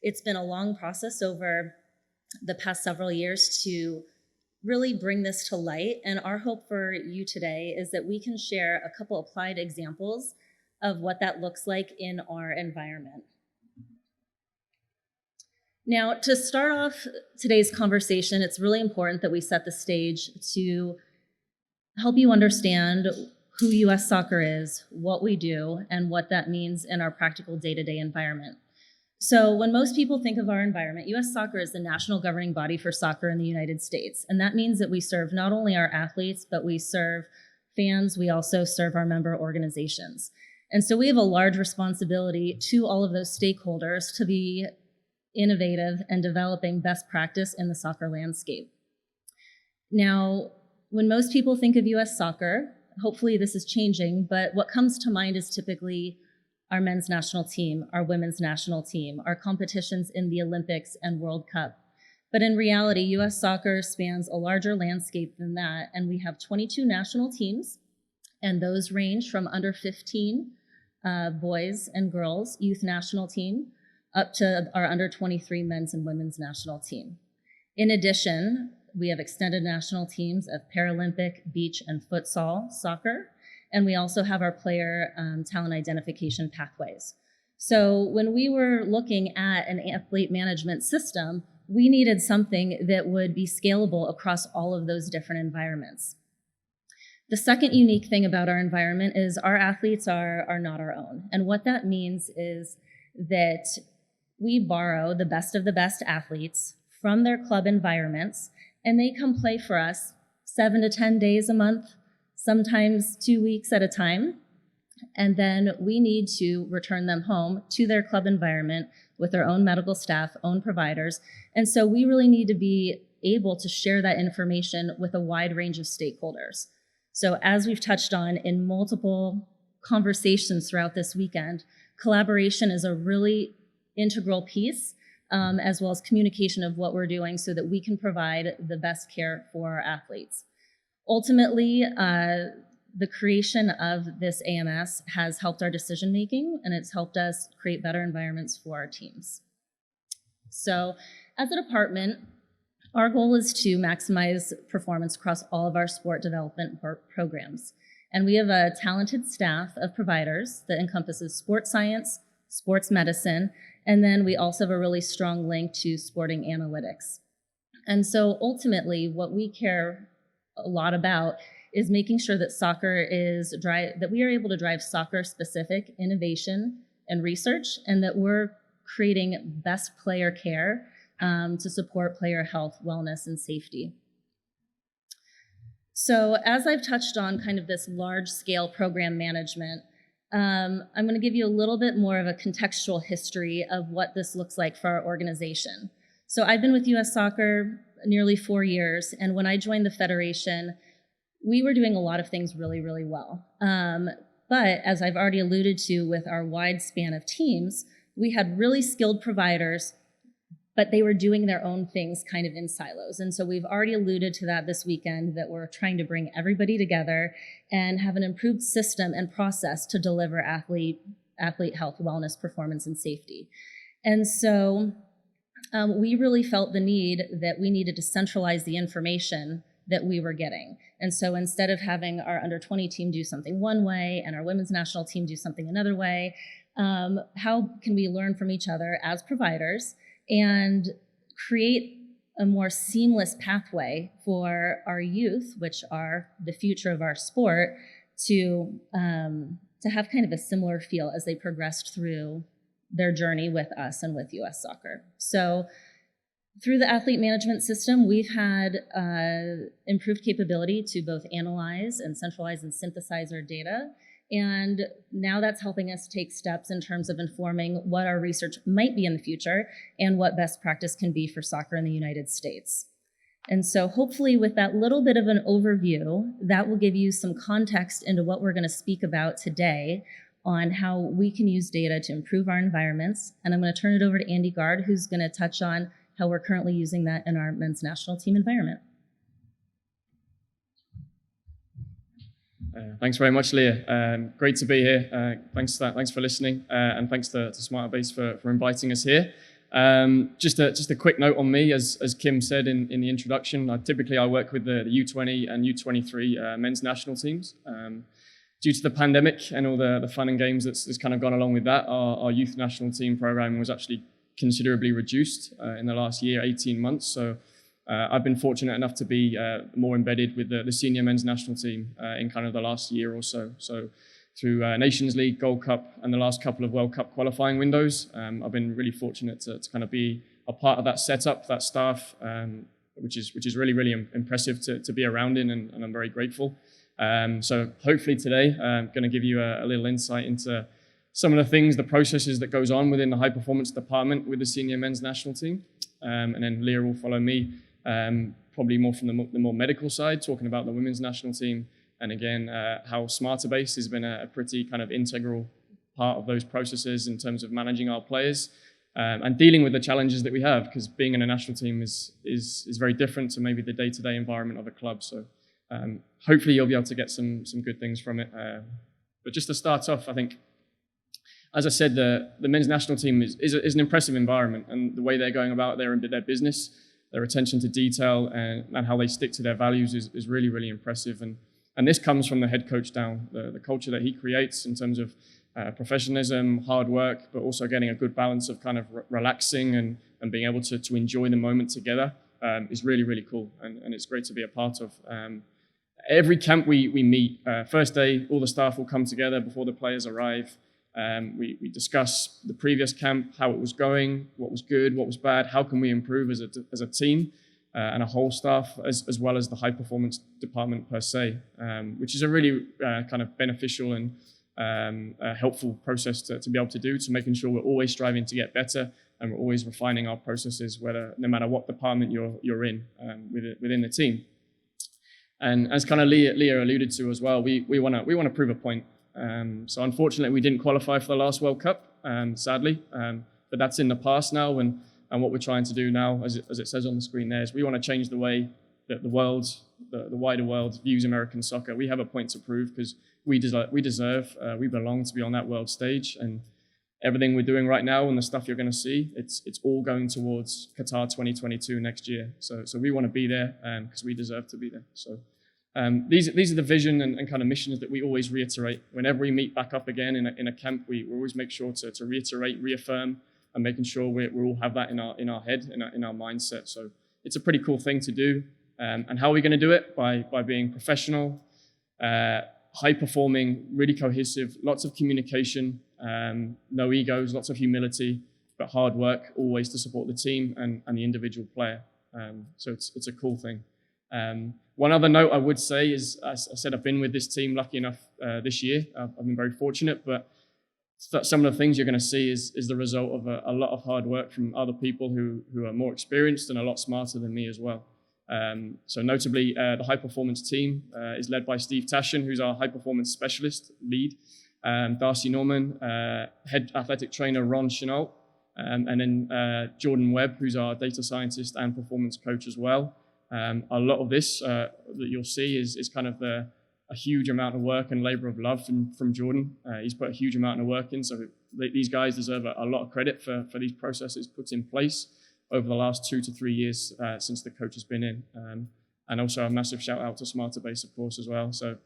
It's been a long process over the past several years to really bring this to light, and our hope for you today is that we can share a couple applied examples of what that looks like in our environment. Now, to start off today's conversation, it's really important that we set the stage to help you understand who US Soccer is, what we do, and what that means in our practical day-to-day environment. So when most people think of our environment, US Soccer is the national governing body for soccer in the United States. And that means that we serve not only our athletes, but we serve fans, we also serve our member organizations. And so we have a large responsibility to all of those stakeholders to be innovative and developing best practice in the soccer landscape. Now, when most people think of US Soccer, hopefully this is changing, but what comes to mind is typically our men's national team, our women's national team, our competitions in the Olympics and World Cup. But in reality, US Soccer spans a larger landscape than that, and we have 22 national teams, and those range from under 15 boys and girls youth national team up to our under 23 men's and women's national team. In addition, we have extended national teams of Paralympic, beach, and futsal soccer, and we also have our player talent identification pathways. So when we were looking at an athlete management system, we needed something that would be scalable across all of those different environments. The second unique thing about our environment is our athletes are not our own. And what that means is that we borrow the best of the best athletes from their club environments, and they come play for us 7 to 10 days a month, sometimes 2 weeks at a time. And then we need to return them home to their club environment with their own medical staff, own providers. And so we really need to be able to share that information with a wide range of stakeholders. So as we've touched on in multiple conversations throughout this weekend, collaboration is a really integral piece, as well as communication of what we're doing so that we can provide the best care for our athletes. Ultimately, the creation of this AMS has helped our decision making, and it's helped us create better environments for our teams. So as a department, our goal is to maximize performance across all of our sport development programs. And we have a talented staff of providers that encompasses sports science, sports medicine, and then we also have a really strong link to sporting analytics. And so ultimately, what we care a lot about is making sure that that we are able to drive soccer-specific innovation and research, and that we're creating best player care to support player health, wellness, and safety. So as I've touched on kind of this large-scale program management, I'm going to give you a little bit more of a contextual history of what this looks like for our organization. So I've been with US Soccer nearly 4 years, and when I joined the Federation, we were doing a lot of things really, really well. But as I've already alluded to with our wide span of teams, we had really skilled providers, but they were doing their own things kind of in silos. And so we've already alluded to that this weekend, that we're trying to bring everybody together and have an improved system and process to deliver athlete health, wellness, performance, and safety. And so we really felt the need that we needed to centralize the information that we were getting. And so instead of having our under 20 team do something one way and our women's national team do something another way, how can we learn from each other as providers and create a more seamless pathway for our youth, which are the future of our sport, to have kind of a similar feel as they progressed through their journey with us and with US Soccer. So through the athlete management system, we've had improved capability to both analyze and centralize and synthesize our data. And now that's helping us take steps in terms of informing what our research might be in the future and what best practice can be for soccer in the United States. And so hopefully with that little bit of an overview, that will give you some context into what we're going to speak about today on how we can use data to improve our environments. And I'm going to turn it over to Andy Gard, who's going to touch on how we're currently using that in our men's national team environment. Thanks very much, Leah. Great to be here. Thanks for listening, and thanks to Smarterbase for inviting us here. Just a quick note on me, as Kim said in the introduction, I work with the U20 and U23 men's national teams. Due to the pandemic and all the fun and games that's kind of gone along with that, our youth national team program was actually considerably reduced in the last year, 18 months. So I've been fortunate enough to be more embedded with the senior men's national team in kind of the last year or so. So through Nations League, Gold Cup, and the last couple of World Cup qualifying windows, I've been really fortunate to kind of be a part of that setup, that staff, which is really, really impressive to be around in, and I'm very grateful. So hopefully today, I'm going to give you a little insight into some of the things, the processes that goes on within the high performance department with the senior men's national team. And then Leah will follow me, probably more from the more medical side, talking about the women's national team. And again, how SmarterBase has been a pretty kind of integral part of those processes in terms of managing our players and dealing with the challenges that we have, because being in a national team is very different to maybe the day-to-day environment of a club. So hopefully you'll be able to get some good things from it. But just to start off, I think, as I said, the men's national team is an impressive environment, and the way they're going about their business, their attention to detail, and how they stick to their values is really, really impressive. And this comes from the head coach down, the culture that he creates in terms of professionalism, hard work, but also getting a good balance of kind of relaxing and being able to enjoy the moment together is really, really cool. And it's great to be a part of. Every camp we meet, first day, all the staff will come together before the players arrive. We discuss the previous camp, how it was going, what was good, what was bad, how can we improve as a team and a whole staff, as well as the high performance department per se, which is a really kind of beneficial and helpful process to be able to do, to making sure we're always striving to get better and we're always refining our processes, no matter what department you're in within the team. And as kind of Leah alluded to as well, we want to prove a point. So unfortunately, we didn't qualify for the last World Cup, sadly, but that's in the past now. And what we're trying to do now, as it says on the screen there, is we want to change the way that the wider world views American soccer. We have a point to prove, because we belong to be on that world stage. And everything we're doing right now and the stuff you're going to see, it's all going towards Qatar 2022 next year. So we want to be there because we deserve to be there. So these are the vision and kind of missions that we always reiterate. Whenever we meet back up again in a camp, we always make sure to reiterate, reaffirm, and making sure we all have that in our head, in our mindset. So it's a pretty cool thing to do. And how are we going to do it? By being professional, high performing, really cohesive, lots of communication, no egos, lots of humility, but hard work always to support the team and the individual player. So it's a cool thing. One other note I would say is, as I said, I've been with this team lucky enough this year. I've been very fortunate, but some of the things you're going to see is the result of a lot of hard work from other people who are more experienced and a lot smarter than me as well. So notably, the high performance team is led by Steve Tashin, who's our high performance specialist lead, Darcy Norman, head athletic trainer Ron Chenault, and then Jordan Webb, who's our data scientist and performance coach as well. A lot of this that you'll see is kind of a huge amount of work and labor of love from Jordan. He's put a huge amount of work in, so these guys deserve a lot of credit for these processes put in place over the last 2 to 3 years since the coach has been in. And also a massive shout out to SmarterBase, of course, as well. So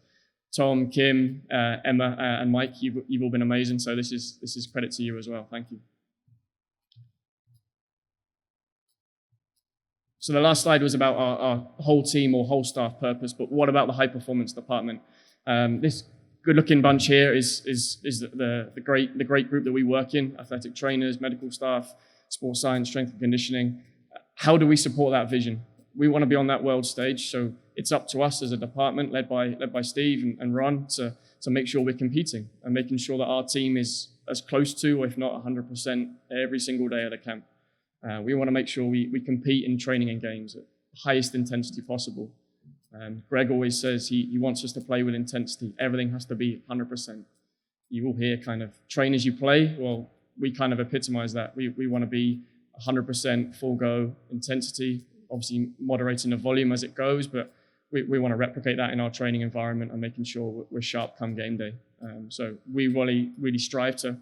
Tom, Kim, Emma, and Mike, you've all been amazing. So this is credit to you as well. Thank you. So the last slide was about our whole team or whole staff purpose, but what about the high performance department? This good-looking bunch here is the great group that we work in: athletic trainers, medical staff, sports science, strength and conditioning. How do we support that vision? We want to be on that world stage, so it's up to us as a department, led by Steve and Ron, to make sure we're competing and making sure that our team is as close to, or if not 100%, every single day of the camp. We want to make sure we compete in training and games at the highest intensity possible. Greg always says he wants us to play with intensity. Everything has to be 100%. You will hear kind of train as you play. Well, we kind of epitomize that. We want to be 100% full go intensity, obviously moderating the volume as it goes, but we want to replicate that in our training environment and making sure we're sharp come game day. So we really strive to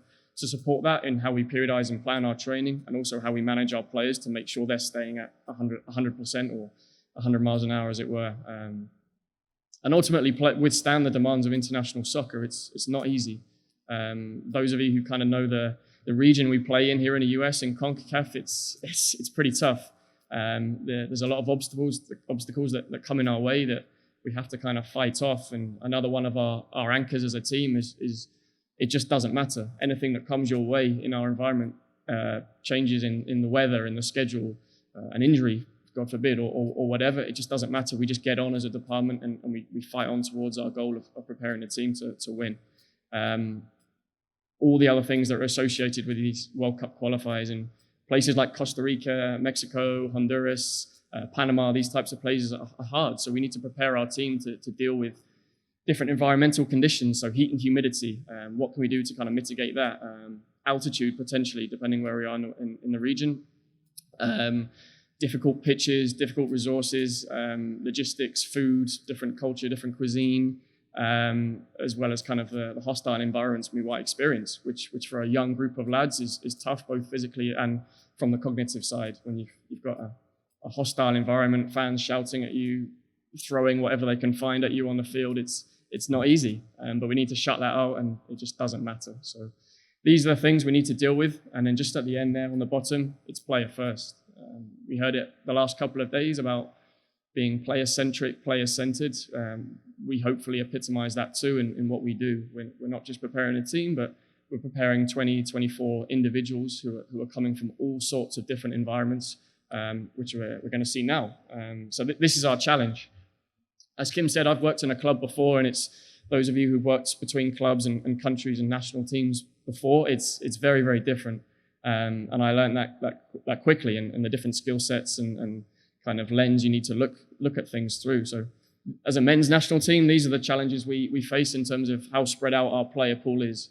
support that in how we periodize and plan our training, and also how we manage our players to make sure they're staying at 100% or 100 miles an hour, as it were. And ultimately withstand the demands of international soccer. It's not easy. Those of you who kind of know the region we play in here in the US, in CONCACAF, it's pretty tough. There's a lot of obstacles that come in our way that we have to kind of fight off. And another one of our anchors as a team is it just doesn't matter. Anything that comes your way in our environment, changes in the weather, in the schedule, an injury, God forbid, or whatever, it just doesn't matter. We just get on as a department and we fight on towards our goal of preparing the team to win. All the other things that are associated with these World Cup qualifiers in places like Costa Rica, Mexico, Honduras, Panama, these types of places are hard. So we need to prepare our team to deal with different environmental conditions, so heat and humidity. What can we do to kind of mitigate that? Altitude, potentially, depending where we are in the region. Difficult pitches, difficult resources, logistics, food, different culture, different cuisine, as well as kind of the hostile environments we might experience, which for a young group of lads is tough, both physically and from the cognitive side. When you've got a hostile environment, fans shouting at you, throwing whatever they can find at you on the field, it's not easy, but we need to shut that out, and it just doesn't matter. So these are the things we need to deal with. And then just at the end there on the bottom, it's player first. We heard it the last couple of days about being player-centric, player-centered. We hopefully epitomize that too in what we do. We're not just preparing a team, but we're preparing 20, 24 individuals who are coming from all sorts of different environments, which we're going to see now. So this is our challenge. As Kim said, I've worked in a club before, and it's those of you who've worked between clubs and countries and national teams before, it's very, very different. And I learned that quickly, and the different skill sets and kind of lens you need to look at things through. So as a men's national team, these are the challenges we face in terms of how spread out our player pool is.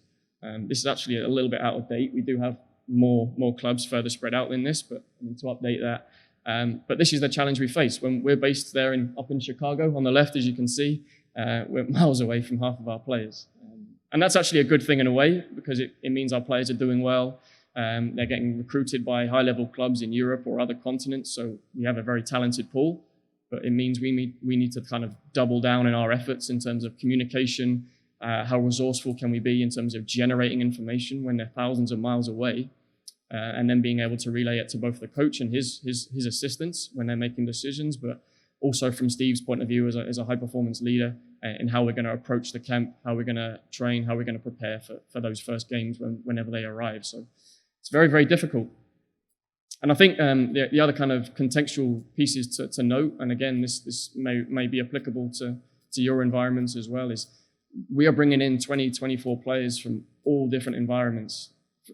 This is actually a little bit out of date. We do have more clubs further spread out than this, but I need to update that. But this is the challenge we face. When we're based there up in Chicago, on the left, as you can see, we're miles away from half of our players. And that's actually a good thing in a way, because it means our players are doing well. They're getting recruited by high-level clubs in Europe or other continents, so we have a very talented pool. But it means we need to kind of double down in our efforts in terms of communication. How resourceful can we be in terms of generating information when they're thousands of miles away, and then being able to relay it to both the coach and his assistants when they're making decisions, but also from Steve's point of view as a high-performance leader, in how we're going to approach the camp, how we're going to train, how we're going to prepare for those first games whenever they arrive. So it's very, very difficult. And I think the other kind of contextual pieces to note, and again, this may be applicable to your environments as well, is we are bringing in 20, 24 players from all different environments.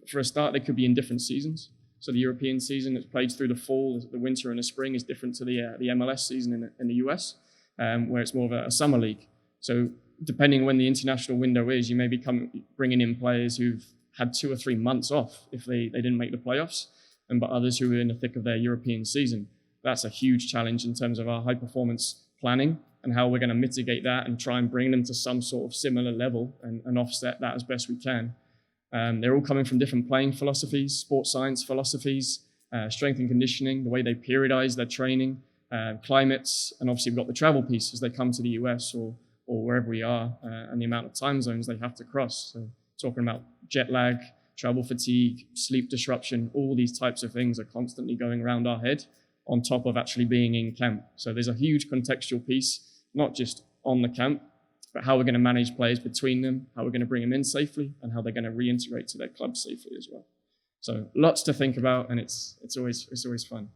For a start, they could be in different seasons. So the European season that's played through the fall, the winter and the spring is different to the MLS season in the US, where it's more of a summer league. So depending when the international window is, you may be bringing in players who've had 2 or 3 months off if they didn't make the playoffs, but others who are in the thick of their European season. That's a huge challenge in terms of our high performance planning and how we're going to mitigate that and try and bring them to some sort of similar level and offset that as best we can. They're all coming from different playing philosophies, sports science philosophies, strength and conditioning, the way they periodize their training, climates, and obviously we've got the travel piece as they come to the US or wherever we are, and the amount of time zones they have to cross. So talking about jet lag, travel fatigue, sleep disruption, all these types of things are constantly going around our head on top of actually being in camp. So there's a huge contextual piece, not just on the camp, but how we're going to manage players between them, how we're going to bring them in safely, and how they're going to reintegrate to their club safely as well. So lots to think about, and it's always fun.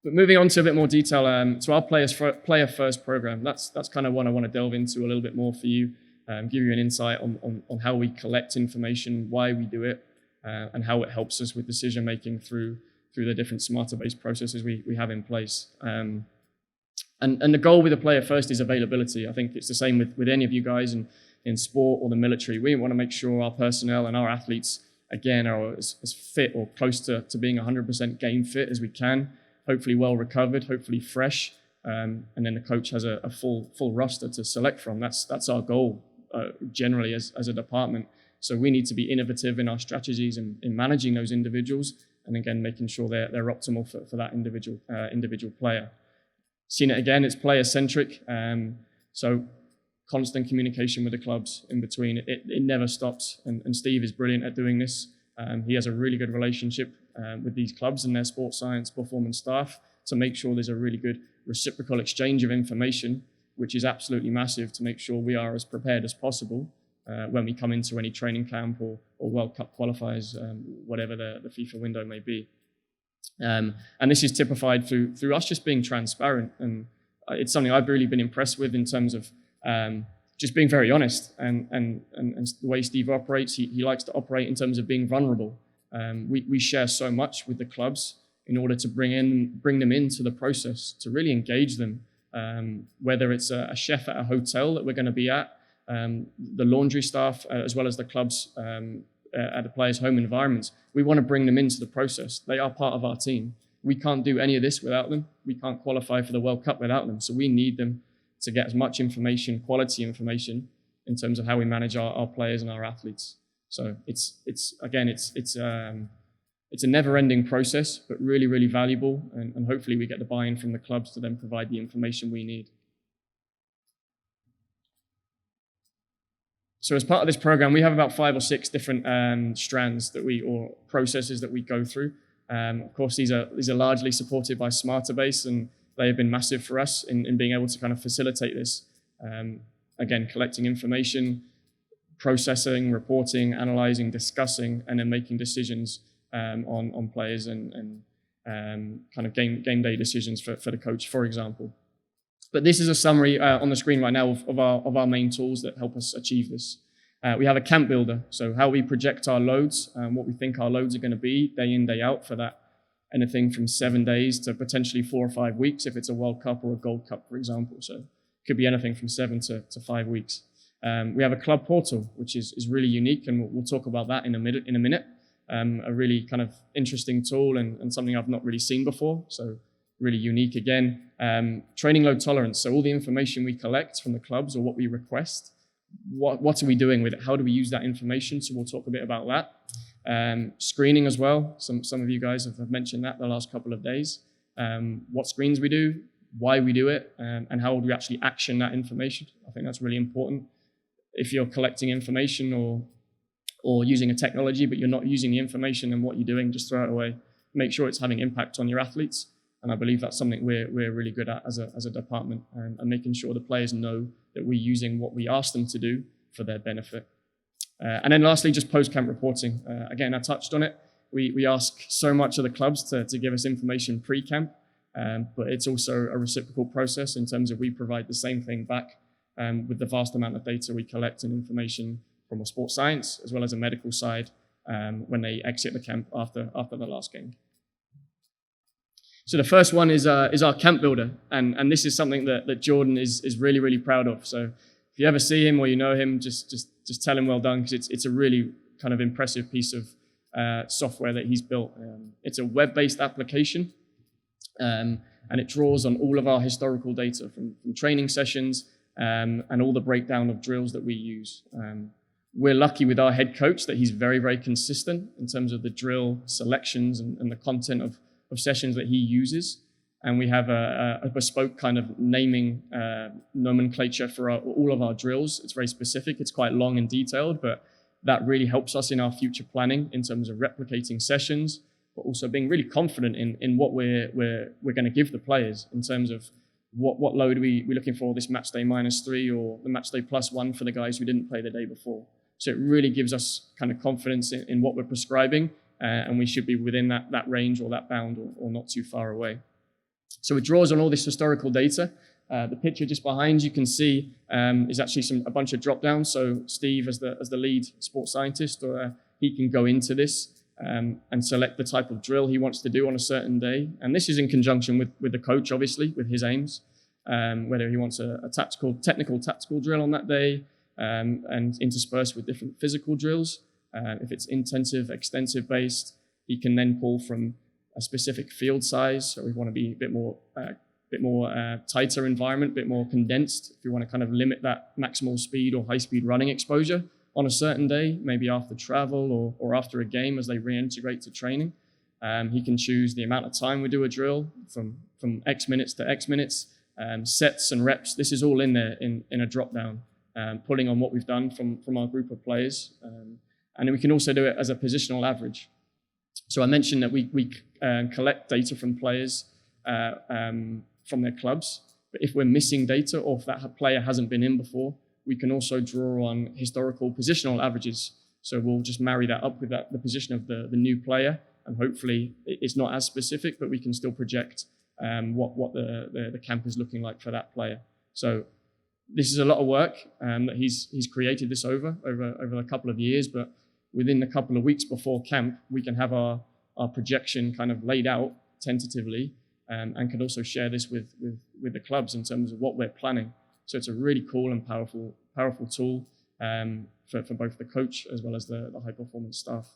But moving on to a bit more detail, to our player first program, that's kind of what I want to delve into a little bit more for you, give you an insight on how we collect information, why we do it, and how it helps us with decision making through the different smarter-based processes we have in place. And the goal with the player first is availability. I think it's the same with any of you guys in sport or the military. We want to make sure our personnel and our athletes, again, are as fit or close to being 100% game fit as we can, hopefully well recovered, hopefully fresh, and then the coach has a full roster to select from. That's our goal generally as a department. So we need to be innovative in our strategies in managing those individuals, and again, making sure they're optimal for that individual player. Seen it again, it's player-centric. So constant communication with the clubs in between. It never stops, and Steve is brilliant at doing this. He has a really good relationship with these clubs and their sports science performance staff to make sure there's a really good reciprocal exchange of information, which is absolutely massive to make sure we are as prepared as possible when we come into any training camp or World Cup qualifiers, whatever the FIFA window may be. And this is typified through us just being transparent, and it's something I've really been impressed with in terms of just being very honest, and the way Steve operates, he likes to operate in terms of being vulnerable. We share so much with the clubs in order to bring them into the process, to really engage them, whether it's a chef at a hotel that we're going to be at, the laundry staff, as well as the clubs at the players' home environments. We want to bring them into the process. They are part of our team. We can't do any of this without them. We can't qualify for the World Cup without them. So we need them to get as much information, quality information, in terms of how we manage our players and our athletes. So it's a never-ending process, but really, really valuable. And hopefully we get the buy-in from the clubs to then provide the information we need. So as part of this program, we have about 5 or 6 different strands or processes that we go through. Of course, these are largely supported by SmarterBase, and they have been massive for us in being able to kind of facilitate this. Again, collecting information, processing, reporting, analyzing, discussing, and then making decisions on players and kind of game day decisions for the coach, for example. But this is a summary on the screen right now of our main tools that help us achieve this. We have a camp builder, so how we project our loads, what we think our loads are going to be day in, day out for that. Anything from 7 days to potentially 4 or 5 weeks if it's a World Cup or a Gold Cup, for example. So it could be anything from 7 to 5 weeks. We have a club portal, which is really unique, and we'll talk about that in a minute. A really kind of interesting tool and something I've not really seen before. So really unique again. Training load tolerance. So all the information we collect from the clubs or what we request, what are we doing with it? How do we use that information? So we'll talk a bit about that. Screening as well. Some of you guys have mentioned that the last couple of days. What screens we do, why we do it, and how would we actually action that information. I think that's really important. If you're collecting information or using a technology, but you're not using the information and what you're doing, just throw it away. Make sure it's having impact on your athletes. And I believe that's something we're really good at as a department, and making sure the players know that we're using what we ask them to do for their benefit. And then lastly, just post-camp reporting. Again, I touched on it. We ask so much of the clubs to give us information pre-camp, but it's also a reciprocal process in terms of we provide the same thing back with the vast amount of data we collect and information from a sports science as well as a medical side when they exit the camp after the last game. So the first one is our camp builder, and this is something that Jordan is really, really proud of. So if you ever see him or you know him, just tell him well done, because it's a really kind of impressive piece of software that he's built. It's a web-based application, and it draws on all of our historical data from training sessions and all the breakdown of drills that we use. We're lucky with our head coach that he's very, very consistent in terms of the drill selections and the content of sessions that he uses. And we have a bespoke kind of naming nomenclature for all of our drills. It's very specific. It's quite long and detailed, but that really helps us in our future planning in terms of replicating sessions, but also being really confident in what we're going to give the players in terms of what load we're looking for this match day -3 or the match day +1 for the guys who didn't play the day before. So it really gives us kind of confidence in what we're prescribing, and we should be within that range or that bound or not too far away. So it draws on all this historical data. The picture just behind you can see is actually a bunch of drop downs. So Steve, as the lead sports scientist, he can go into this and select the type of drill he wants to do on a certain day. And this is in conjunction with the coach, obviously, with his aims, whether he wants a technical tactical drill on that day, and interspersed with different physical drills. If it's intensive, extensive based, he can then pull from a specific field size. So we want to be a bit more bit more tighter environment, a bit more condensed. If you want to kind of limit that maximal speed or high-speed running exposure on a certain day, maybe after travel or after a game as they reintegrate to training. He can choose the amount of time we do a drill from X minutes to X minutes, sets and reps. This is all in there in a drop-down, pulling on what we've done from our group of players. And then we can also do it as a positional average. So I mentioned that we collect data from players from their clubs, but if we're missing data or if that player hasn't been in before, we can also draw on historical positional averages. So we'll just marry that up with the position of the new player, and hopefully it's not as specific, but we can still project what the camp is looking like for that player. So this is a lot of work that he's created this over a couple of years, but within a couple of weeks before camp, we can have our projection kind of laid out tentatively, and can also share this with the clubs in terms of what we're planning. So it's a really cool and powerful tool for both the coach as well as the high performance staff.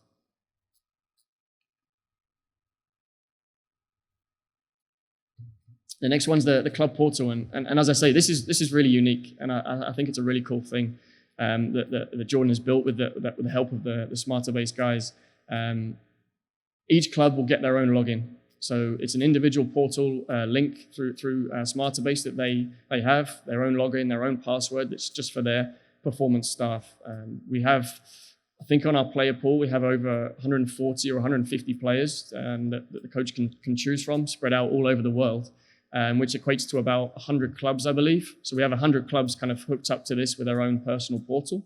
The next one's the club portal, and as I say, this is really unique, and I think it's a really cool thing that Jordan has built with the help of the SmarterBase guys. Each club will get their own login, so it's an individual portal link through SmarterBase that they have their own login, their own password. That's just for their performance staff. We have, I think, on our player pool, we have over 140 or 150 players that the coach can choose from, spread out all over the world. Which equates to about 100 clubs, I believe. So we have 100 clubs kind of hooked up to this with their own personal portal,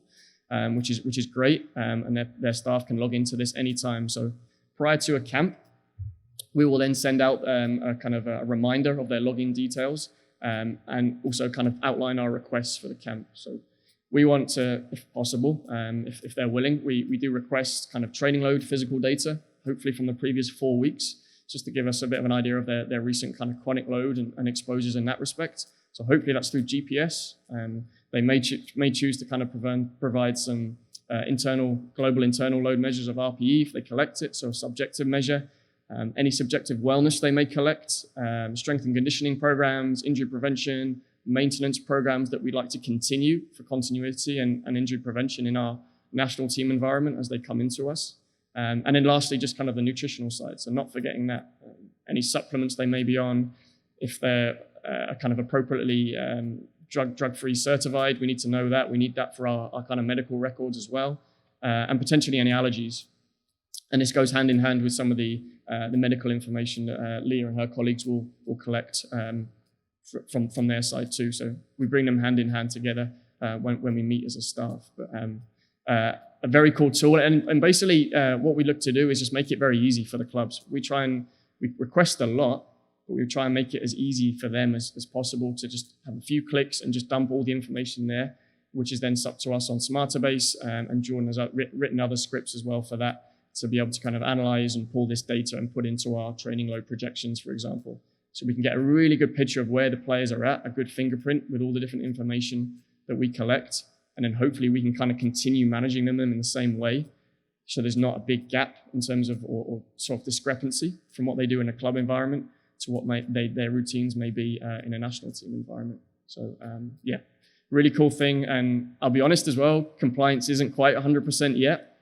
which is great, and their staff can log into this anytime. So prior to a camp, we will then send out a kind of a reminder of their login details, and also kind of outline our requests for the camp. So we want to, if possible, if they're willing, we do request kind of training load physical data, hopefully from the previous 4 weeks, just to give us a bit of an idea of their recent kind of chronic load and exposures in that respect. So hopefully that's through GPS. They may choose to kind of provide some global internal load measures of RPE if they collect it, so a subjective measure. Any subjective wellness they may collect, strength and conditioning programs, injury prevention, maintenance programs that we'd like to continue for continuity and injury prevention in our national team environment as they come into us. And then lastly, just kind of the nutritional side. So not forgetting that any supplements they may be on, if they're kind of appropriately drug-free certified, we need to know that. We need that for our kind of medical records as well, and potentially any allergies. And this goes hand in hand with some of the medical information that Leah and her colleagues will collect from their side too. So we bring them hand in hand together when we meet as a staff. But a very cool tool, and basically what we look to do is just make it very easy for the clubs. We request a lot, but we try and make it as easy for them as possible to just have a few clicks and just dump all the information there, which is then up to us on SmarterBase, and Jordan has written other scripts as well for that, to be able to kind of analyze and pull this data and put into our training load projections, for example. So we can get a really good picture of where the players are at, a good fingerprint with all the different information that we collect. And then hopefully we can kind of continue managing them in the same way, so there's not a big gap in terms of or sort of discrepancy from what they do in a club environment to what their routines may be in a national team environment. So yeah, really cool thing. And I'll be honest as well, compliance isn't quite 100% yet.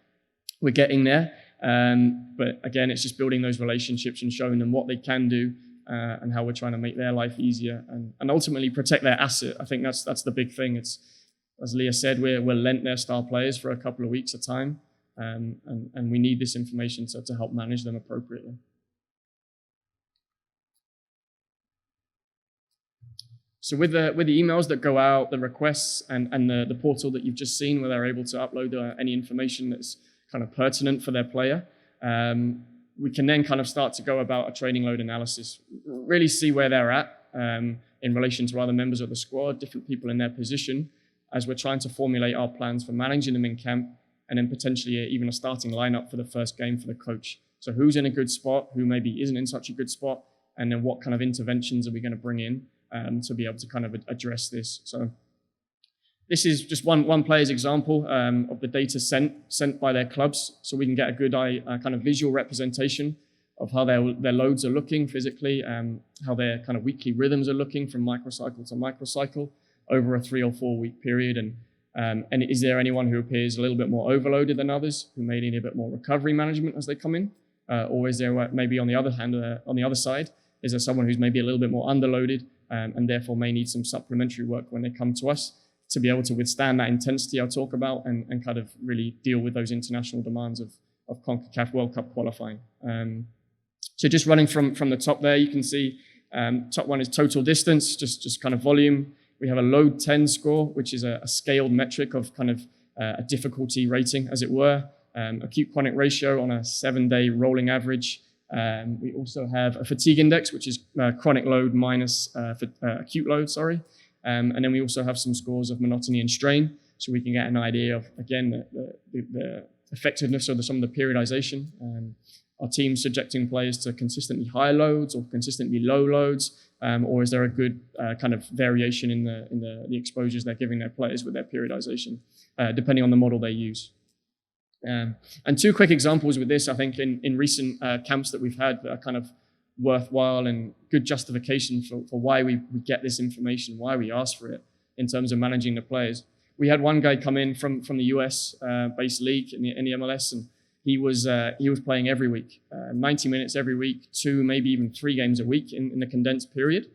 We're getting there. But again, it's just building those relationships and showing them what they can do and how we're trying to make their life easier and ultimately protect their asset. I think that's the big thing. It's, as Leah said, we're lent their star players for a couple of weeks at a time, and we need this information to help manage them appropriately. So with the emails that go out, the requests, and the portal that you've just seen, where they're able to upload any information that's kind of pertinent for their player, we can then kind of start to go about a training load analysis, really see where they're at in relation to other members of the squad, different people in their position, as we're trying to formulate our plans for managing them in camp, and then potentially even a starting lineup for the first game for the coach. So who's in a good spot, who maybe isn't in such a good spot, and then what kind of interventions are we going to bring in to be able to kind of address this. So this is just one player's example of the data sent by their clubs, so we can get a good kind of visual representation how their loads are looking physically, how their kind of weekly rhythms are looking from microcycle to microcycle over a 3 or 4 week period. And is there anyone who appears a little bit more overloaded than others, who may need a bit more recovery management as they come in? Or is there maybe on the other hand, on the other side, is there someone who's maybe a little bit more underloaded and therefore may need some supplementary work when they come to us to be able to withstand that intensity I'll talk about and kind of really deal with those international demands of CONCACAF World Cup qualifying. So just running from the top there, you can see top one is total distance, just kind of volume. We have a load 10 score, which is a scaled metric of kind of a difficulty rating, as it were. Acute chronic ratio on a 7-day rolling average. We also have a fatigue index, which is chronic load minus acute load, and then we also have some scores of monotony and strain, so we can get an idea of, again, the effectiveness of some of the periodization. Are teams subjecting players to consistently high loads or consistently low loads, or is there a good kind of variation in the exposures they're giving their players with their periodization, depending on the model they use? And 2 quick examples with this, I think, in recent camps that we've had that are kind of worthwhile and good justification for why we get this information, why we ask for it in terms of managing the players. We had one guy come in from the US based league in the MLS, and he was playing every week, 90 minutes every week, 2, maybe even 3 games a week in the condensed period,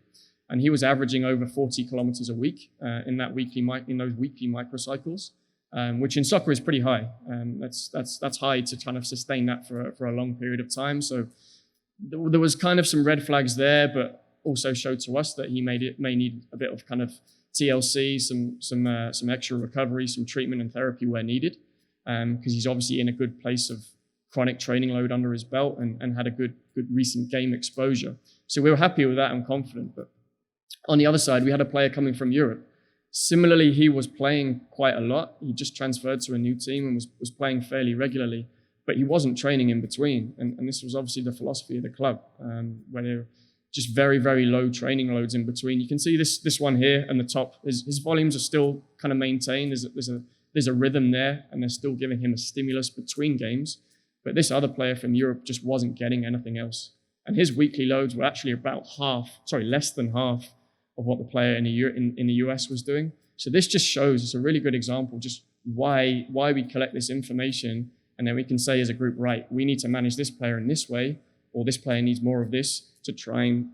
and he was averaging over 40 kilometers a week in those weekly microcycles, which in soccer is pretty high. That's high to kind of sustain that for a long period of time. So there was kind of some red flags there, but also showed to us that he may need a bit of kind of TLC, some extra recovery, some treatment and therapy where needed, because he's obviously in a good place of chronic training load under his belt and had a good recent game exposure. So we were happy with that and confident. But on the other side, we had a player coming from Europe. Similarly, he was playing quite a lot. He just transferred to a new team and was playing fairly regularly, but he wasn't training in between. And this was obviously the philosophy of the club, where they're just very, very low training loads in between. You can see this one here and the top. His volumes are still kind of maintained. There's a rhythm there, and they're still giving him a stimulus between games. But this other player from Europe just wasn't getting anything else. And his weekly loads were actually less than half of what the player in the US was doing. So this just shows, it's a really good example, just why we collect this information, and then we can say as a group, right, we need to manage this player in this way, or this player needs more of this to try and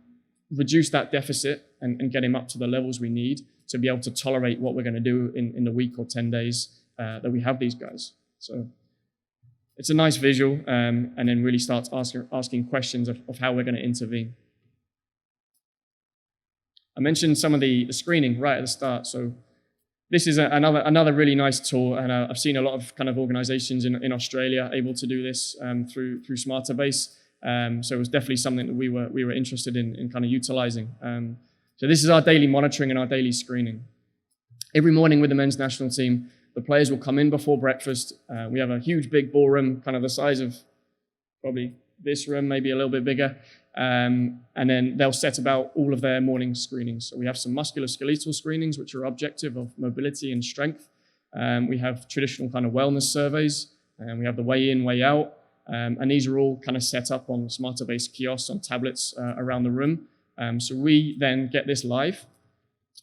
reduce that deficit and get him up to the levels we need to be able to tolerate what we're going to do in the week or 10 days that we have these guys. So it's a nice visual, and then really starts asking questions of how we're going to intervene. I mentioned some of the screening right at the start. So this is another really nice tool, and I've seen a lot of kind of organizations in Australia able to do this through SmarterBase. So it was definitely something that we were interested in kind of utilizing. So this is our daily monitoring and our daily screening. Every morning with the men's national team, the players will come in before breakfast. We have a huge big ballroom, kind of the size of probably this room, maybe a little bit bigger. And then they'll set about all of their morning screenings. So we have some musculoskeletal screenings, which are objective of mobility and strength. We have traditional kind of wellness surveys, and we have the way in, way out. And these are all kind of set up on SmarterBase kiosks on tablets around the room. So we then get this live.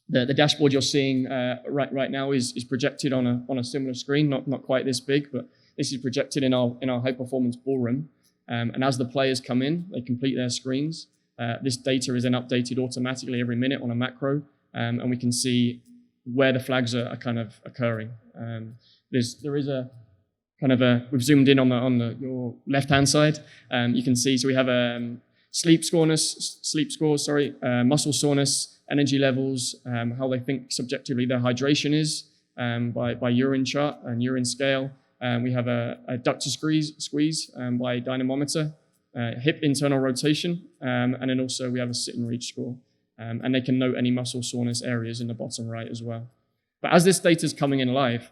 The dashboard you're seeing right now is projected on a similar screen, not quite this big, but this is projected in our high performance ballroom. And as the players come in, they complete their screens. This data is then updated automatically every minute on a macro, and we can see where the flags are kind of occurring. There is a kind of we've zoomed in on your left-hand side. You can see, so we have sleep scores, muscle soreness, energy levels, how they think subjectively their hydration is by urine chart and urine scale. We have a adductor squeeze by dynamometer, hip internal rotation, and then also we have a sit and reach score. And they can note any muscle soreness areas in the bottom right as well. But as this data is coming in live,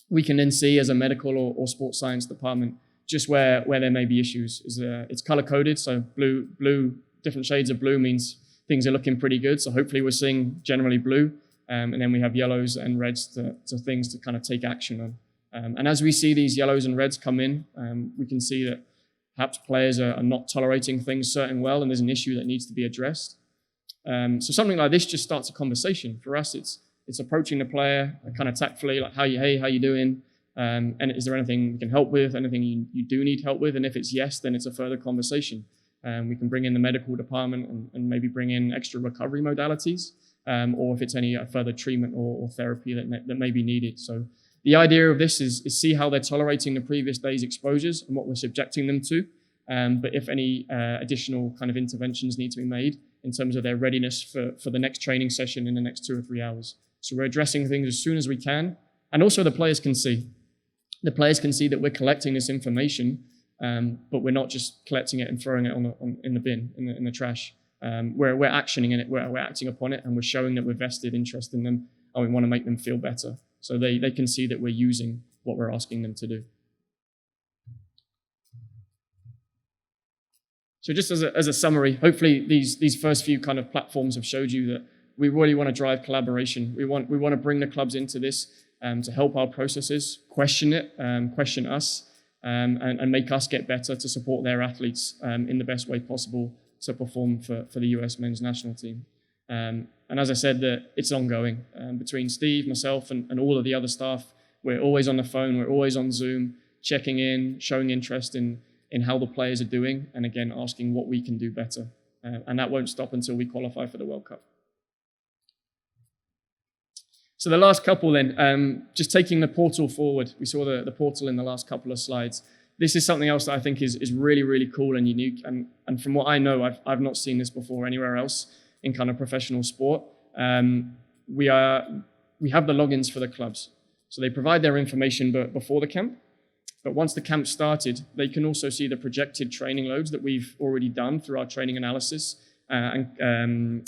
we can then see as a medical or sports science department just where there may be issues. It's color coded, so blue, different shades of blue means things are looking pretty good. So hopefully we're seeing generally blue, and then we have yellows and reds to things to kind of take action on. And as we see these yellows and reds come in, we can see that perhaps players are not tolerating things certain well and there's an issue that needs to be addressed. So something like this just starts a conversation. For us, it's approaching the player kind of tactfully, like, how you doing? And is there anything we can help with? Anything you do need help with? And if it's yes, then it's a further conversation. We can bring in the medical department and maybe bring in extra recovery modalities, or if it's any further treatment or therapy that may be needed. So the idea of this is see how they're tolerating the previous day's exposures and what we're subjecting them to. But if any additional kind of interventions need to be made in terms of their readiness for the next training session in the next 2 or 3 hours. So we're addressing things as soon as we can. And also the players can see. The players can see that we're collecting this information, but we're not just collecting it and throwing it in the bin, in the trash. We're actioning in it, we're acting upon it, and we're showing that we're vested interest in them, and we want to make them feel better. So they can see that we're using what we're asking them to do. So just as a summary, hopefully these first few kind of platforms have showed you that we really want to drive collaboration. We want to bring the clubs into this to help our processes, question it, question us, and make us get better to support their athletes in the best way possible to perform for the US men's national team. And as I said, that it's ongoing. Between Steve, myself, and all of the other staff, we're always on the phone, we're always on Zoom, checking in, showing interest in how the players are doing, and again, asking what we can do better. And that won't stop until we qualify for the World Cup. So the last couple then, just taking the portal forward. We saw the portal in the last couple of slides. This is something else that I think is really, really cool and unique. And from what I know, I've not seen this before anywhere else in kind of professional sport. We have the logins for the clubs. So they provide their information before the camp. But once the camp started, they can also see the projected training loads that we've already done through our training analysis and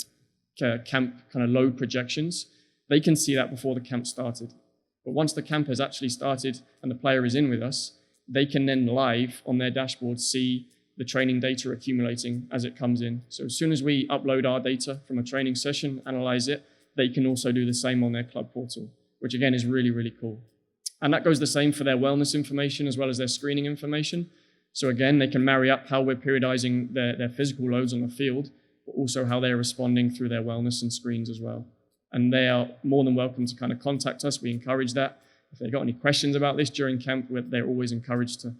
camp kind of load projections. They can see that before the camp started. But once the camp has actually started and the player is in with us, they can then live on their dashboard see the training data accumulating as it comes in. So as soon as we upload our data from a training session, analyze it, they can also do the same on their club portal, which again is really, really cool. And that goes the same for their wellness information as well as their screening information. So again, they can marry up how we're periodizing their physical loads on the field, but also how they're responding through their wellness and screens as well. And they are more than welcome to kind of contact us. We encourage that. If they've got any questions about this during camp, they're always encouraged to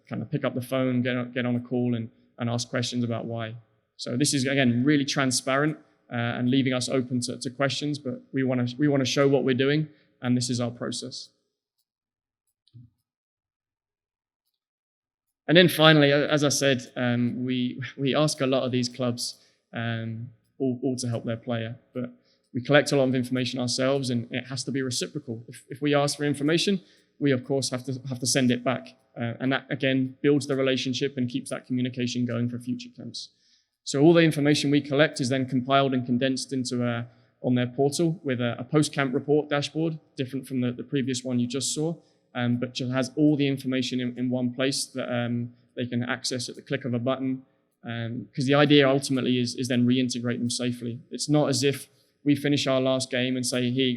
kind of pick up the phone, get on a call and ask questions about why. So this is, again, really transparent and leaving us open to questions, but we want to show what we're doing, and this is our process. And then finally, as I said, we ask a lot of these clubs all to help their player, but we collect a lot of information ourselves, and it has to be reciprocal. If we ask for information, we of course have to send it back, and that again builds the relationship and keeps that communication going for future camps. So all the information we collect is then compiled and condensed into on their portal with a post-camp report dashboard, different from the previous one you just saw. But just has all the information in one place that they can access at the click of a button. Because the idea ultimately is then reintegrate them safely. It's not as if we finish our last game and say, here you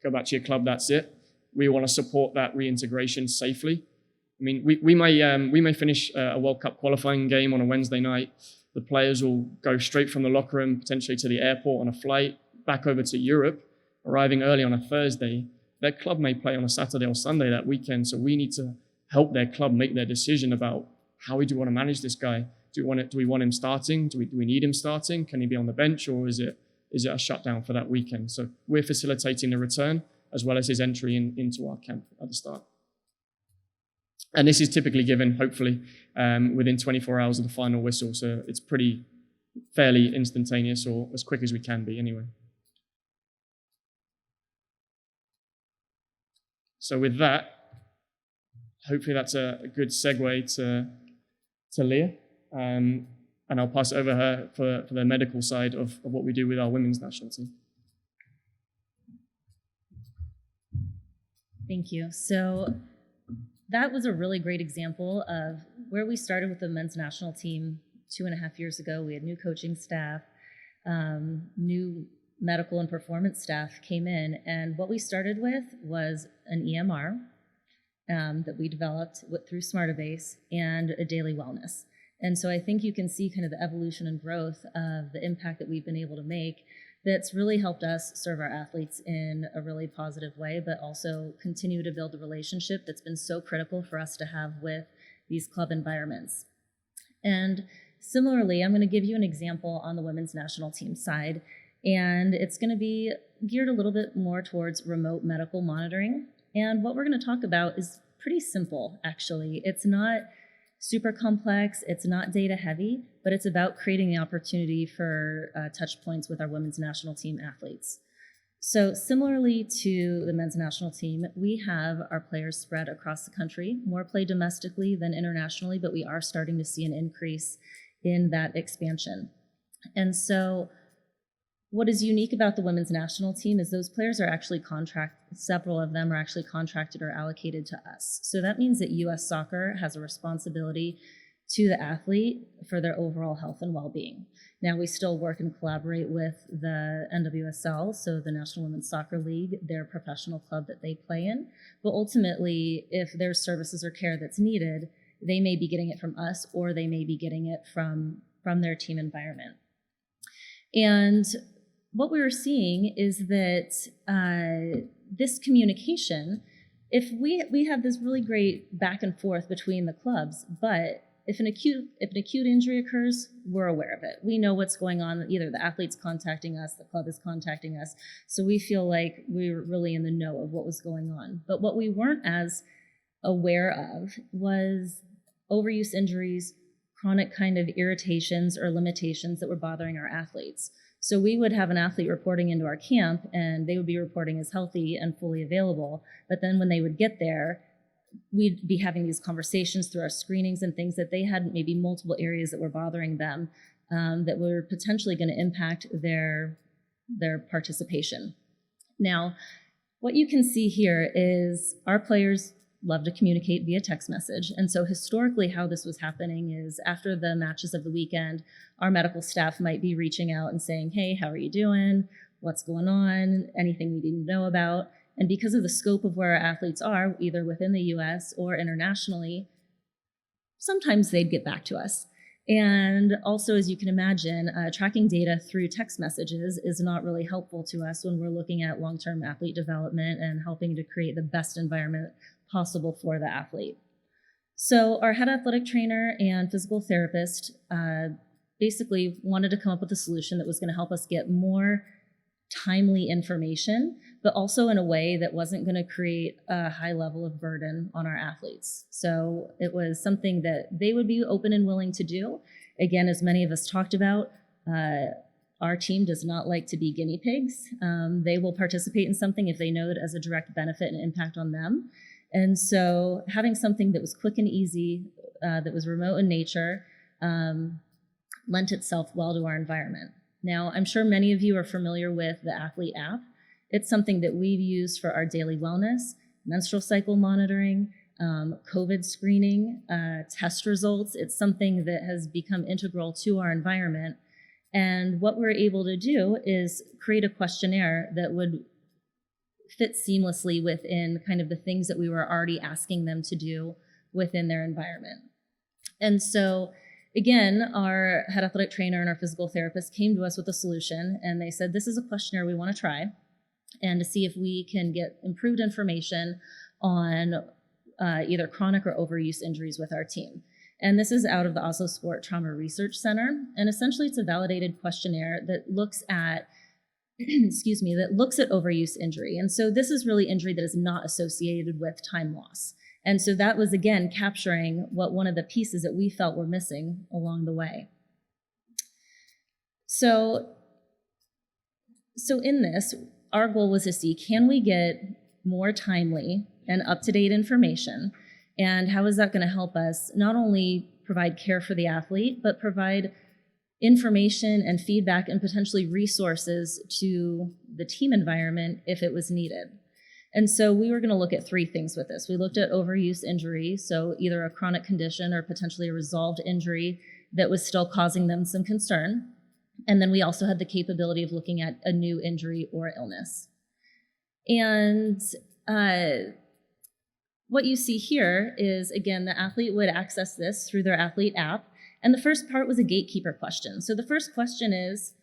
go back to your club, that's it. We want to support that reintegration safely. I mean, we may finish a World Cup qualifying game on a Wednesday night. The players will go straight from the locker room, potentially to the airport on a flight, back over to Europe, arriving early on a Thursday. Their club may play on a Saturday or Sunday that weekend, so we need to help their club make their decision about how we do want to manage this guy. Do we want him starting? Do we need him starting? Can he be on the bench, or is it a shutdown for that weekend? So we're facilitating the return as well as his entry into our camp at the start. And this is typically given, hopefully, within 24 hours of the final whistle, so it's fairly instantaneous, or as quick as we can be anyway. So with that, hopefully that's a good segue to Leah, and I'll pass it over her for the medical side of what we do with our women's national team. Thank you. So that was a really great example of where we started with the men's national team 2.5 years ago. We had new coaching staff, new medical and performance staff came in, and what we started with was an EMR, that we developed through Smartabase and a daily wellness. And so I think you can see kind of the evolution and growth of the impact that we've been able to make that's really helped us serve our athletes in a really positive way, but also continue to build the relationship that's been so critical for us to have with these club environments. And similarly, I'm going to give you an example on the women's national team side, and it's going to be geared a little bit more towards remote medical monitoring. And what we're going to talk about is pretty simple, actually. It's not super complex, it's not data heavy, but it's about creating the opportunity for touch points with our women's national team athletes. So similarly to the men's national team, we have our players spread across the country, more play domestically than internationally, but we are starting to see an increase in that expansion. And so what is unique about the women's national team is those players are actually several of them are actually contracted or allocated to us. So that means that US Soccer has a responsibility to the athlete for their overall health and well-being. Now, we still work and collaborate with the NWSL, so the National Women's Soccer League, their professional club that they play in. But ultimately, if there's services or care that's needed, they may be getting it from us or they may be getting it from their team environment. And what we were seeing is that this communication, if we have this really great back and forth between the clubs, but if an acute injury occurs, we're aware of it. We know what's going on. Either the athlete's contacting us, the club is contacting us. So we feel like we're really in the know of what was going on. But what we weren't as aware of was overuse injuries, chronic kind of irritations or limitations that were bothering our athletes. So we would have an athlete reporting into our camp and they would be reporting as healthy and fully available. But then when they would get there, we'd be having these conversations through our screenings and things that they had maybe multiple areas that were bothering them that were potentially going to impact their participation. Now, what you can see here is our players love to communicate via text message. And so historically how this was happening is after the matches of the weekend, our medical staff might be reaching out and saying, hey, how are you doing? What's going on? Anything we didn't know about? And because of the scope of where our athletes are, either within the US or internationally, sometimes they'd get back to us. And also, as you can imagine, tracking data through text messages is not really helpful to us when we're looking at long-term athlete development and helping to create the best environment possible for the athlete. So our head athletic trainer and physical therapist basically wanted to come up with a solution that was going to help us get more timely information, but also in a way that wasn't going to create a high level of burden on our athletes. So it was something that they would be open and willing to do. Again, as many of us talked about, our team does not like to be guinea pigs. They will participate in something if they know that it has a direct benefit and impact on them. And so having something that was quick and easy, that was remote in nature, lent itself well to our environment. Now, I'm sure many of you are familiar with the Athlete app. It's something that we've used for our daily wellness, menstrual cycle monitoring, COVID screening, test results. It's something that has become integral to our environment. And what we're able to do is create a questionnaire that would fit seamlessly within kind of the things that we were already asking them to do within their environment. And so again, our head athletic trainer and our physical therapist came to us with a solution, and they said, this is a questionnaire we want to try and to see if we can get improved information on either chronic or overuse injuries with our team. And this is out of the Oslo Sport Trauma Research Center. And essentially it's a validated questionnaire that looks at that looks at overuse injury. And so this is really injury that is not associated with time loss. And so that was, again, capturing what one of the pieces that we felt were missing along the way. So in this, our goal was to see, can we get more timely and up-to-date information? And how is that going to help us not only provide care for the athlete, but provide information and feedback and potentially resources to the team environment if it was needed? And so we were going to look at three things with this. We looked at overuse injury, so either a chronic condition or potentially a resolved injury that was still causing them some concern. And then we also had the capability of looking at a new injury or illness. And what you see here is, again, the athlete would access this through their athlete app. And the first part was a gatekeeper question. So the first question is,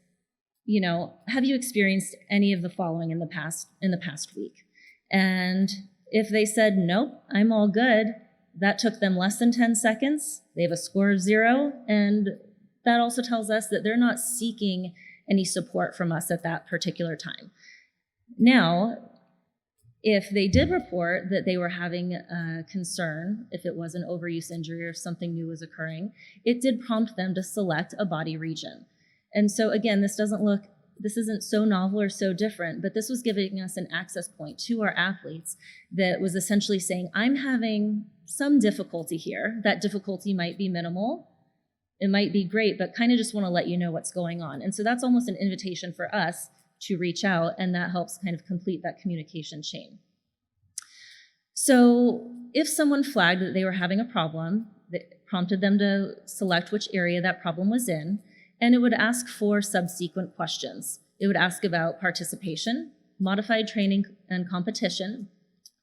have you experienced any of the following in the past week? And if they said, nope, I'm all good, that took them less than 10 seconds. They have a score of 0. And that also tells us that they're not seeking any support from us at that particular time. Now, if they did report that they were having a concern, if it was an overuse injury or something new was occurring, it did prompt them to select a body region. And so again, this isn't so novel or so different, but this was giving us an access point to our athletes that was essentially saying, I'm having some difficulty here. That difficulty might be minimal. It might be great, but kind of just want to let you know what's going on. And so that's almost an invitation for us to reach out, and that helps kind of complete that communication chain. So if someone flagged that they were having a problem, that prompted them to select which area that problem was in, and it would ask for subsequent questions. It would ask about participation, modified training and competition,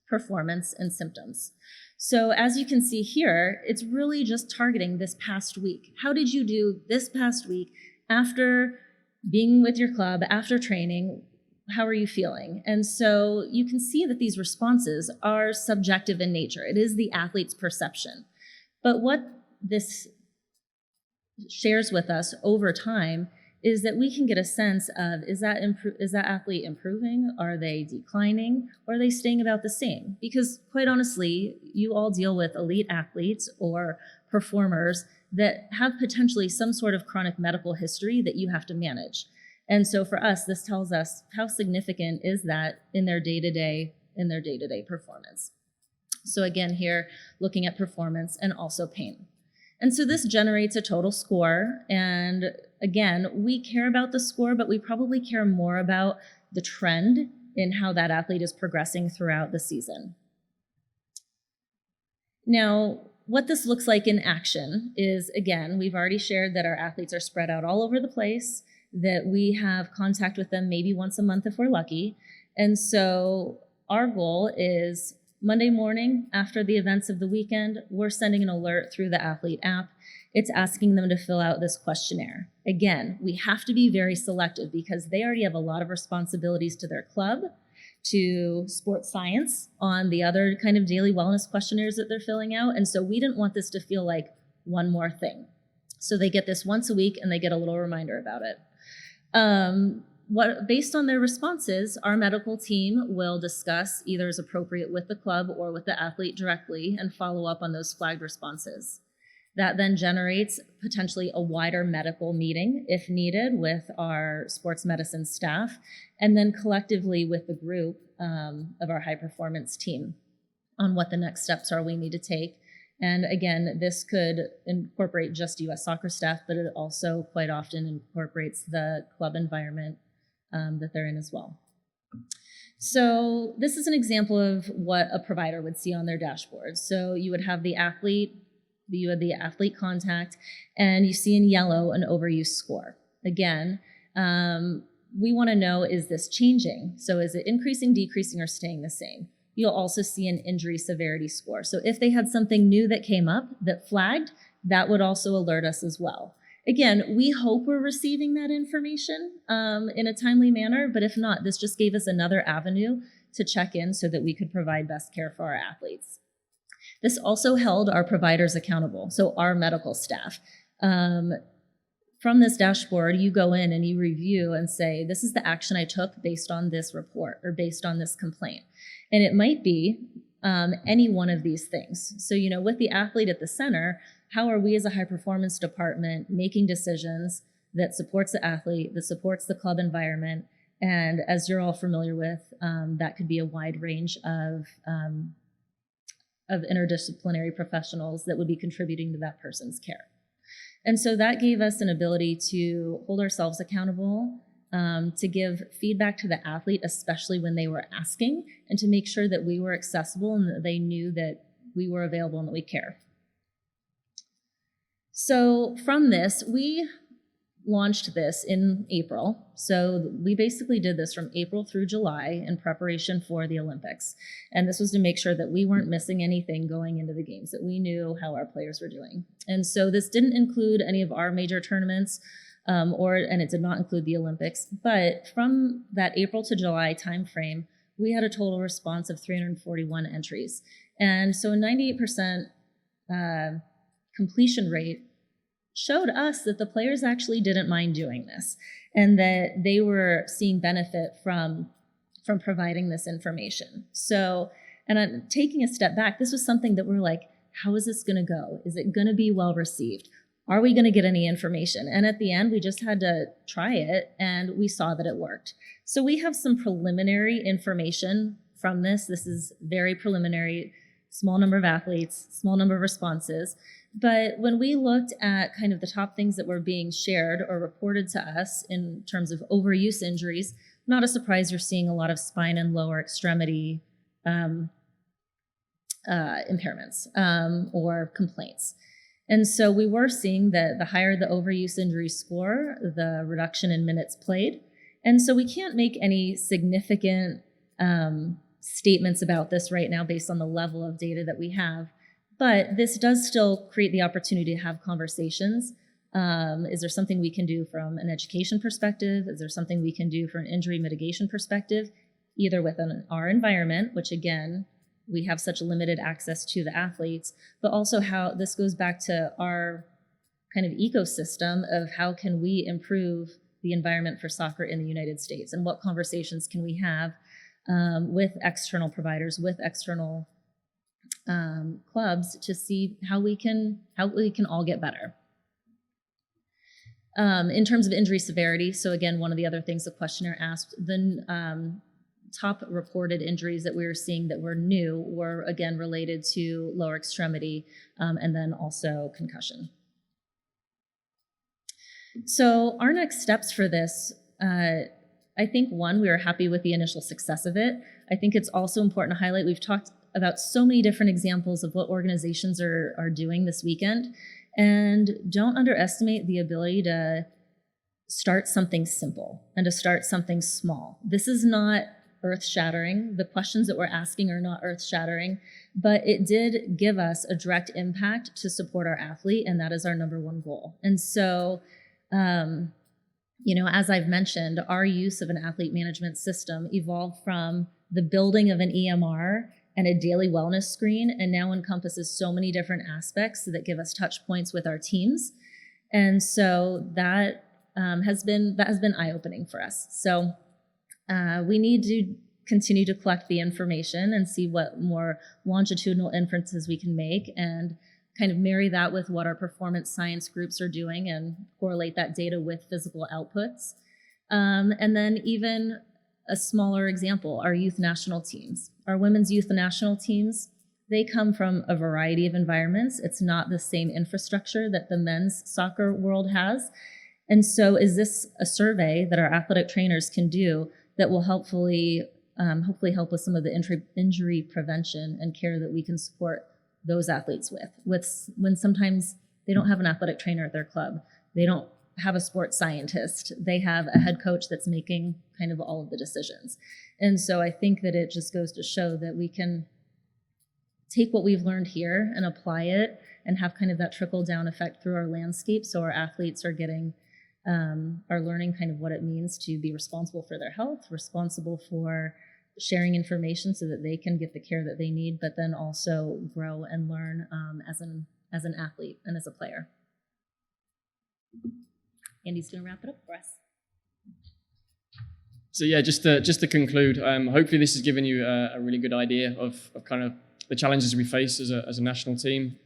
performance, and symptoms. So as you can see here, it's really just targeting this past week. How did you do this past week after being with your club, after training? How are you feeling? And so you can see that these responses are subjective in nature. It is the athlete's perception. But what this shares with us over time is that we can get a sense of, is that athlete improving? Are they declining? Or are they staying about the same? Because quite honestly, you all deal with elite athletes or performers that have potentially some sort of chronic medical history that you have to manage. And so for us, this tells us how significant is that in their day-to-day performance. So again, here, looking at performance and also pain. And so this generates a total score. And again, we care about the score, but we probably care more about the trend in how that athlete is progressing throughout the season. Now, what this looks like in action is, again, we've already shared that our athletes are spread out all over the place, that we have contact with them maybe once a month if we're lucky. And so our goal is Monday morning, after the events of the weekend, we're sending an alert through the athlete app. It's asking them to fill out this questionnaire. Again, we have to be very selective because they already have a lot of responsibilities to their club, to sports science on the other kind of daily wellness questionnaires that they're filling out. And so we didn't want this to feel like one more thing. So they get this once a week and they get a little reminder about it. Based on their responses, our medical team will discuss either as appropriate with the club or with the athlete directly and follow up on those flagged responses. That then generates potentially a wider medical meeting, if needed, with our sports medicine staff, and then collectively with the group of our high performance team on what the next steps are we need to take. And again, this could incorporate just U.S. soccer staff, but it also quite often incorporates the club environment that they're in as well. So this is an example of what a provider would see on their dashboard. So you would have the athlete contact, and you see in yellow an overuse score. Again, we want to know, is this changing? So is it increasing, decreasing, or staying the same? You'll also see an injury severity score. So if they had something new that came up that flagged, that would also alert us as well. Again, we hope we're receiving that information in a timely manner, but if not, this just gave us another avenue to check in so that we could provide best care for our athletes. This also held our providers accountable, so our medical staff. From this dashboard, you go in and you review and say, this is the action I took based on this report or based on this complaint. And it might be any one of these things. So, with the athlete at the center, how are we as a high performance department making decisions that supports the athlete, that supports the club environment? And as you're all familiar with, that could be a wide range of interdisciplinary professionals that would be contributing to that person's care. And so that gave us an ability to hold ourselves accountable, to give feedback to the athlete, especially when they were asking, and to make sure that we were accessible and that they knew that we were available and that we care. So from this, we launched this in April. So we basically did this from April through July in preparation for the Olympics. And this was to make sure that we weren't missing anything going into the games, that we knew how our players were doing. And so this didn't include any of our major tournaments, and it did not include the Olympics. But from that April to July timeframe, we had a total response of 341 entries. And so a 98% completion rate showed us that the players actually didn't mind doing this and that they were seeing benefit from providing this information. So, and I'm taking a step back, this was something that we're like, how is this going to go? Is it going to be well received? Are we going to get any information? And at the end, we just had to try it and we saw that it worked. So we have some preliminary information from this. This is very preliminary, small number of athletes, small number of responses. But when we looked at kind of the top things that were being shared or reported to us in terms of overuse injuries, not a surprise you're seeing a lot of spine and lower extremity impairments or complaints. And so we were seeing that the higher the overuse injury score, the reduction in minutes played. And so we can't make any significant statements about this right now based on the level of data that we have. But this does still create the opportunity to have conversations. Is there something we can do from an education perspective? Is there something we can do from an injury mitigation perspective, either within our environment, which again, we have such limited access to the athletes, but also how this goes back to our kind of ecosystem of how can we improve the environment for soccer in the United States, and what conversations can we have with external providers, with external clubs to see how we can all get better. In terms of injury severity, so again, one of the other things the questionnaire asked, the top reported injuries that we were seeing that were new were again related to lower extremity and then also concussion. So our next steps for this, I think one, we were happy with the initial success of it. I think it's also important to highlight, we've talked about so many different examples of what organizations are doing this weekend, and don't underestimate the ability to start something simple and to start something small. This is not earth-shattering. The questions that we're asking are not earth-shattering, but it did give us a direct impact to support our athlete, and that is our number one goal. And so, as I've mentioned, our use of an athlete management system evolved from the building of an EMR and a daily wellness screen, and now encompasses so many different aspects that give us touch points with our teams. And so that has been eye-opening for us. So we need to continue to collect the information and see what more longitudinal inferences we can make, and kind of marry that with what our performance science groups are doing and correlate that data with physical outputs. And then even a smaller example, our youth national teams. Our women's youth national teams, they come from a variety of environments. It's not the same infrastructure that the men's soccer world has. And so is this a survey that our athletic trainers can do that will hopefully help with some of the injury prevention and care that we can support those athletes with when sometimes they don't have an athletic trainer at their club. They don't have a sports scientist. They have a head coach that's making kind of all of the decisions. And so I think that it just goes to show that we can take what we've learned here and apply it and have kind of that trickle down effect through our landscape. So our athletes are are learning kind of what it means to be responsible for their health, responsible for sharing information so that they can get the care that they need, but then also grow and learn as an athlete and as a player. Andy's going to wrap it up for us. So yeah, just to conclude, hopefully this has given you a really good idea of kind of the challenges we face as a national team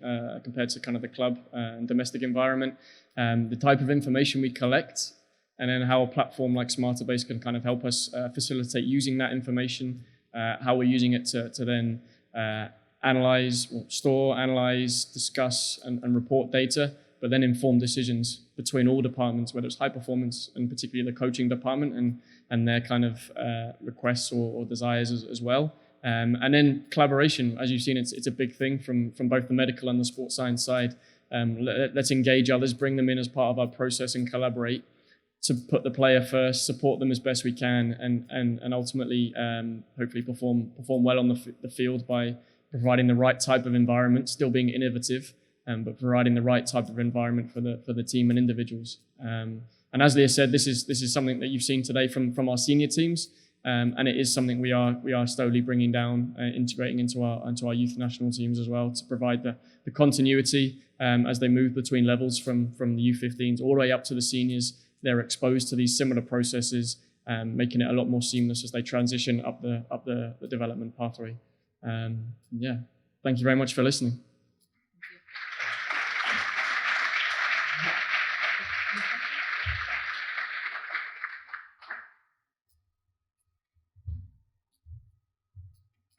compared to kind of the club and domestic environment, the type of information we collect, and then how a platform like SmarterBase can kind of help us facilitate using that information, how we're using it to then store, analyze, discuss, and report data, but then inform decisions between all departments, whether it's high performance and particularly the coaching department and their kind of requests or desires as well. And then collaboration, as you've seen, it's a big thing from both the medical and the sports science side. Let's engage others, bring them in as part of our process and collaborate to put the player first, support them as best we can, and ultimately hopefully perform well on the field by providing the right type of environment, still being innovative, but providing the right type of environment for the team and individuals. And as Leah said, this is something that you've seen today from our senior teams, and it is something we are slowly bringing down, integrating into our youth national teams as well, to provide the continuity as they move between levels from the U15s all the way up to the seniors. They're exposed to these similar processes, making it a lot more seamless as they transition up the development pathway. Thank you very much for listening.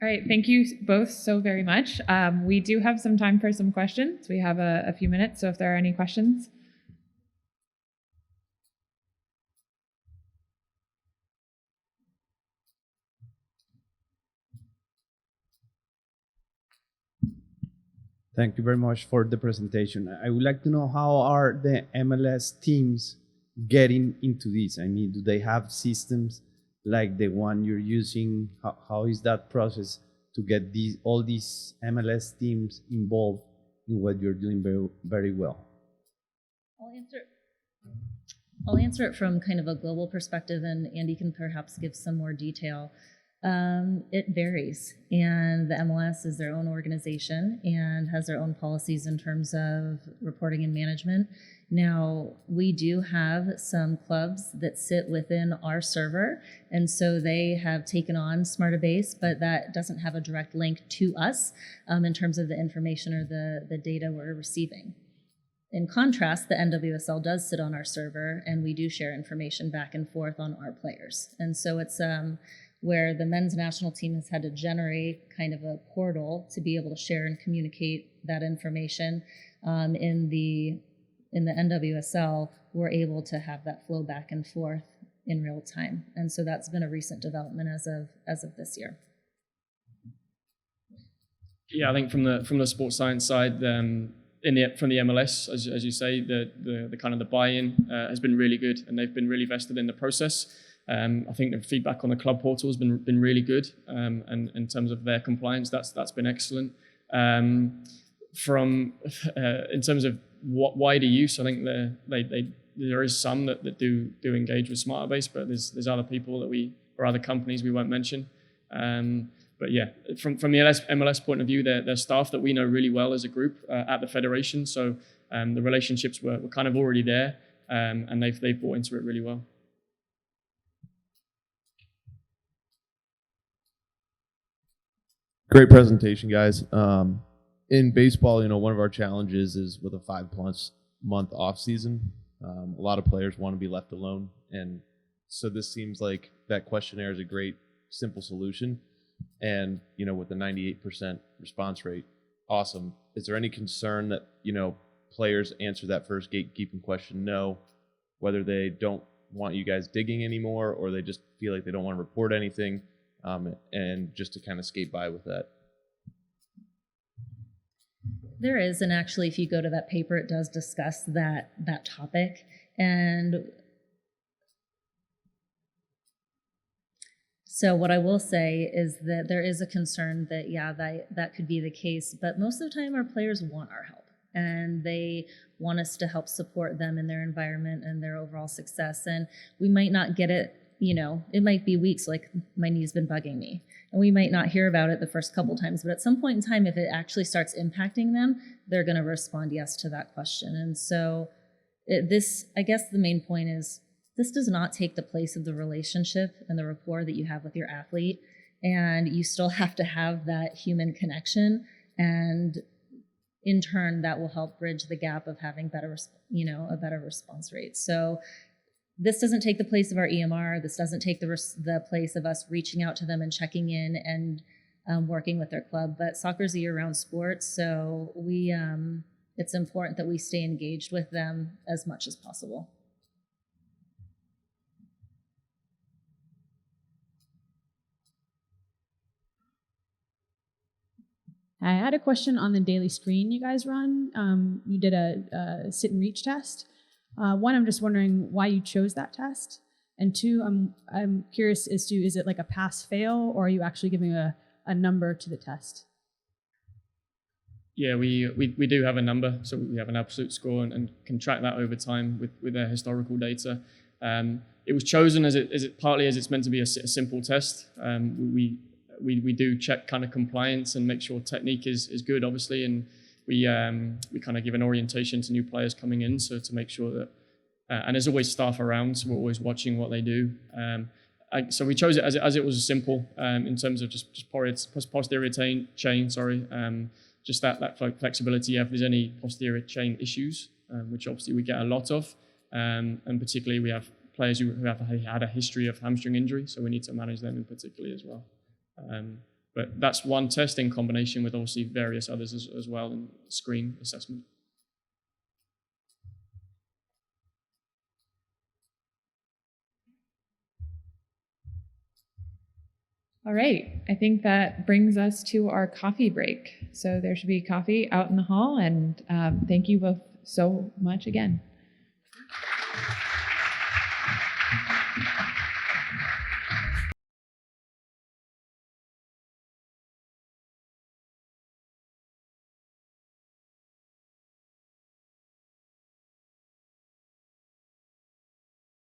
All right, thank you both so very much. We do have some time for some questions. We have a few minutes, so if there are any questions. Thank you very much for the presentation. I would like to know, how are the MLS teams getting into this? I mean, do they have systems like the one you're using? How is that process to get all these MLS teams involved in what you're doing very, very well? I'll answer it from kind of a global perspective, and Andy can perhaps give some more detail. It varies, and the MLS is their own organization and has their own policies in terms of reporting and management. Now, we do have some clubs that sit within our server, and so they have taken on Smartabase, but that doesn't have a direct link to us in terms of the information or the data we're receiving. In contrast, the NWSL does sit on our server, and we do share information back and forth on our players. And so it's where the men's national team has had to generate kind of a portal to be able to share and communicate that information. In the NWSL, we're able to have that flow back and forth in real time. And so that's been a recent development as of this year. Yeah, I think from the sports science side, from the MLS, as you say, the kind of the buy-in has been really good, and they've been really vested in the process. I think the feedback on the club portal has been really good, and in terms of their compliance, that's been excellent. In terms of what wider use, I think there is some that do engage with Smartabase, but there's other people or other companies we won't mention. But yeah, from the MLS point of view, they're staff that we know really well as a group at the federation. So the relationships were kind of already there, and they've bought into it really well. Great presentation, guys. In baseball, one of our challenges is with a 5+ month off season. A lot of players want to be left alone, and so this seems like that questionnaire is a great, simple solution. And with the 98% response rate, awesome. Is there any concern that players answer that first gatekeeping question no, whether they don't want you guys digging anymore, or they just feel like they don't want to report anything? And just to kind of skate by with that? There is, and actually, if you go to that paper, it does discuss that topic. And so what I will say is that there is a concern that that could be the case, but most of the time our players want our help, and they want us to help support them in their environment and their overall success. And we might not get it. It might be weeks, like my knee's been bugging me, and we might not hear about it the first couple times, but at some point in time, if it actually starts impacting them, they're going to respond yes to that question. And so I guess the main point is, this does not take the place of the relationship and the rapport that you have with your athlete, and you still have to have that human connection, and in turn, that will help bridge the gap of having a better response rate. So this doesn't take the place of our EMR. This doesn't take the place of us reaching out to them and checking in and working with their club. But soccer is a year-round sport, so it's important that we stay engaged with them as much as possible. I had a question on the daily screen you guys run. You did a sit and reach test. One, I'm just wondering why you chose that test. And two, I'm curious as to, is it like a pass-fail, or are you actually giving a number to the test? Yeah, we do have a number, so we have an absolute score and can track that over time with their historical data. It was chosen as it's meant to be a simple test. We do check kind of compliance and make sure technique is good, obviously, and we kind of give an orientation to new players coming in, so to make sure that, and there's always staff around, so we're always watching what they do. So we chose it as it was simple in terms of just posterior chain, just that flexibility if there's any posterior chain issues, which obviously we get a lot of, and particularly we have players who have had a history of hamstring injury, so we need to manage them in particular as well. But that's one test in combination with obviously various others as well in screen assessment. All right, I think that brings us to our coffee break. So there should be coffee out in the hall, and thank you both so much again.